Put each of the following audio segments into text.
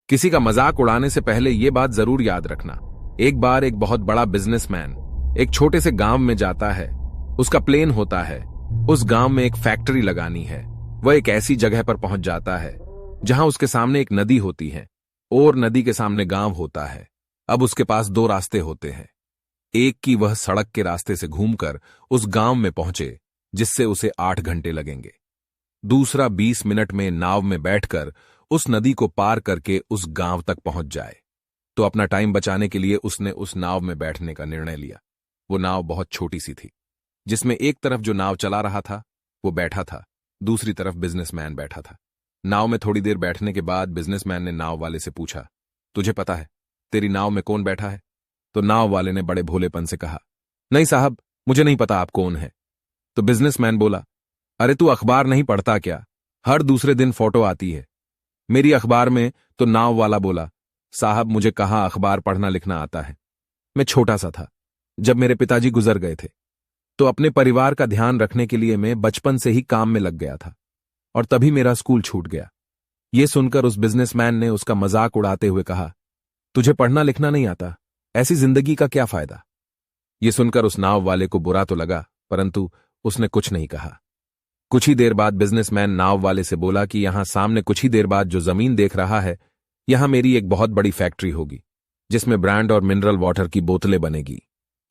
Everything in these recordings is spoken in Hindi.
किसी का मजाक उड़ाने से पहले ये बात जरूर याद रखना। एक बार एक बहुत बड़ा बिजनेसमैन एक छोटे से गांव में जाता है। उसका प्लान होता है उस गांव में एक फैक्ट्री लगानी है। वह एक ऐसी जगह पर पहुंच जाता है जहां उसके सामने एक नदी होती है और नदी के सामने गांव होता है। अब उसके पास दो रास्ते होते हैं। एक की वह सड़क के रास्ते से घूमकर उस गांव में पहुंचे जिससे उसे 8 घंटे लगेंगे। दूसरा 20 मिनट में नाव में बैठकर उस नदी को पार करके उस गांव तक पहुंच जाए। तो अपना टाइम बचाने के लिए उसने उस नाव में बैठने का निर्णय लिया। वो नाव बहुत छोटी सी थी जिसमें एक तरफ जो नाव चला रहा था वो बैठा था, दूसरी तरफ बिजनेसमैन बैठा था। नाव में थोड़ी देर बैठने के बाद बिजनेसमैन ने नाव वाले से पूछा, तुझे पता है तेरी नाव में कौन बैठा है? तो नाव वाले ने बड़े भोलेपन से कहा, नहीं साहब, मुझे नहीं पता आप कौन है। तो बिजनेसमैन बोला, अरे तू अखबार नहीं पढ़ता क्या? हर दूसरे दिन फोटो आती है मेरी अखबार में। तो नाव वाला बोला, साहब मुझे कहाँ अखबार पढ़ना लिखना आता है। मैं छोटा सा था जब मेरे पिताजी गुजर गए थे, तो अपने परिवार का ध्यान रखने के लिए मैं बचपन से ही काम में लग गया था और तभी मेरा स्कूल छूट गया। ये सुनकर उस बिजनेसमैन ने उसका मजाक उड़ाते हुए कहा, तुझे पढ़ना लिखना नहीं आता, ऐसी जिंदगी का क्या फायदा? ये सुनकर उस नाव वाले को बुरा तो लगा, परंतु उसने कुछ नहीं कहा। कुछ ही देर बाद बिजनेसमैन नाव वाले से बोला कि यहां सामने कुछ ही देर बाद जो जमीन देख रहा है, यहां मेरी एक बहुत बड़ी फैक्ट्री होगी जिसमें ब्रांड और मिनरल वाटर की बोतलें बनेगी।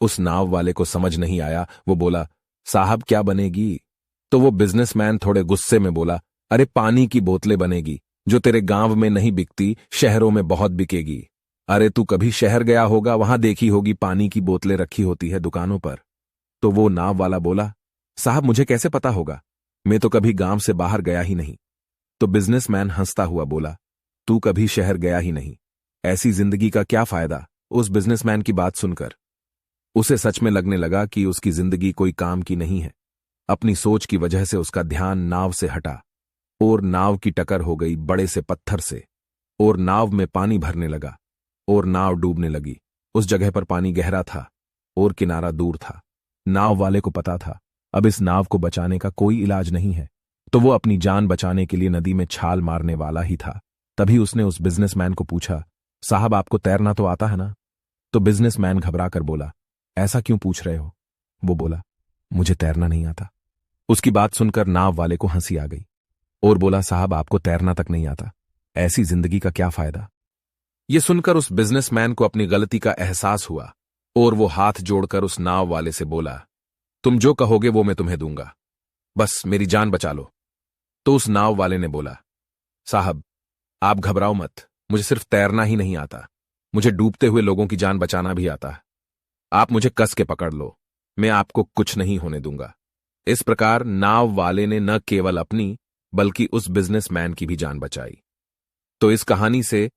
उस नाव वाले को समझ नहीं आया। वो बोला, साहब क्या बनेगी? तो वो बिजनेसमैन थोड़े गुस्से में बोला, अरे पानी की बोतलें बनेगी जो तेरे गांव में नहीं बिकती, शहरों में बहुत बिकेगी। अरे तू कभी शहर गया होगा, वहां देखी होगी पानी की बोतलें रखी होती है दुकानों पर। तो वो नाव वाला बोला, साहब मुझे कैसे पता होगा, मैं तो कभी गांव से बाहर गया ही नहीं। तो बिजनेसमैन हंसता हुआ बोला, तू कभी शहर गया ही नहीं, ऐसी जिंदगी का क्या फायदा? उस बिजनेसमैन की बात सुनकर उसे सच में लगने लगा कि उसकी जिंदगी कोई काम की नहीं है। अपनी सोच की वजह से उसका ध्यान नाव से हटा और नाव की टक्कर हो गई बड़े से पत्थर से और नाव में पानी भरने लगा और नाव डूबने लगी। उस जगह पर पानी गहरा था और किनारा दूर था। नाव वाले को पता था अब इस नाव को बचाने का कोई इलाज नहीं है, तो वो अपनी जान बचाने के लिए नदी में छाल मारने वाला ही था। तभी उसने उस बिजनेसमैन को पूछा, साहब आपको तैरना तो आता है ना? तो बिजनेसमैन घबरा कर बोला, ऐसा क्यों पूछ रहे हो? वो बोला, मुझे तैरना नहीं आता। उसकी बात सुनकर नाव वाले को हंसी आ गई और बोला, साहब आपको तैरना तक नहीं आता, ऐसी जिंदगी का क्या फायदा? ये सुनकर उस बिजनेसमैन को अपनी गलती का एहसास हुआ और वो हाथ जोड़कर उस नाव वाले से बोला, तुम जो कहोगे वो मैं तुम्हें दूंगा, बस मेरी जान बचा लो। तो उस नाव वाले ने बोला, साहब आप घबराओ मत, मुझे सिर्फ तैरना ही नहीं आता, मुझे डूबते हुए लोगों की जान बचाना भी आता है। आप मुझे कस के पकड़ लो, मैं आपको कुछ नहीं होने दूंगा। इस प्रकार नाव वाले ने न केवल अपनी बल्कि उस बिजनेसमैन की भी जान बचाई। तो इस कहानी से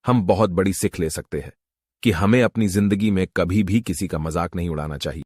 हम बहुत बड़ी सीख ले सकते हैं कि हमें अपनी जिंदगी में कभी भी किसी का मजाक नहीं उड़ाना चाहिए।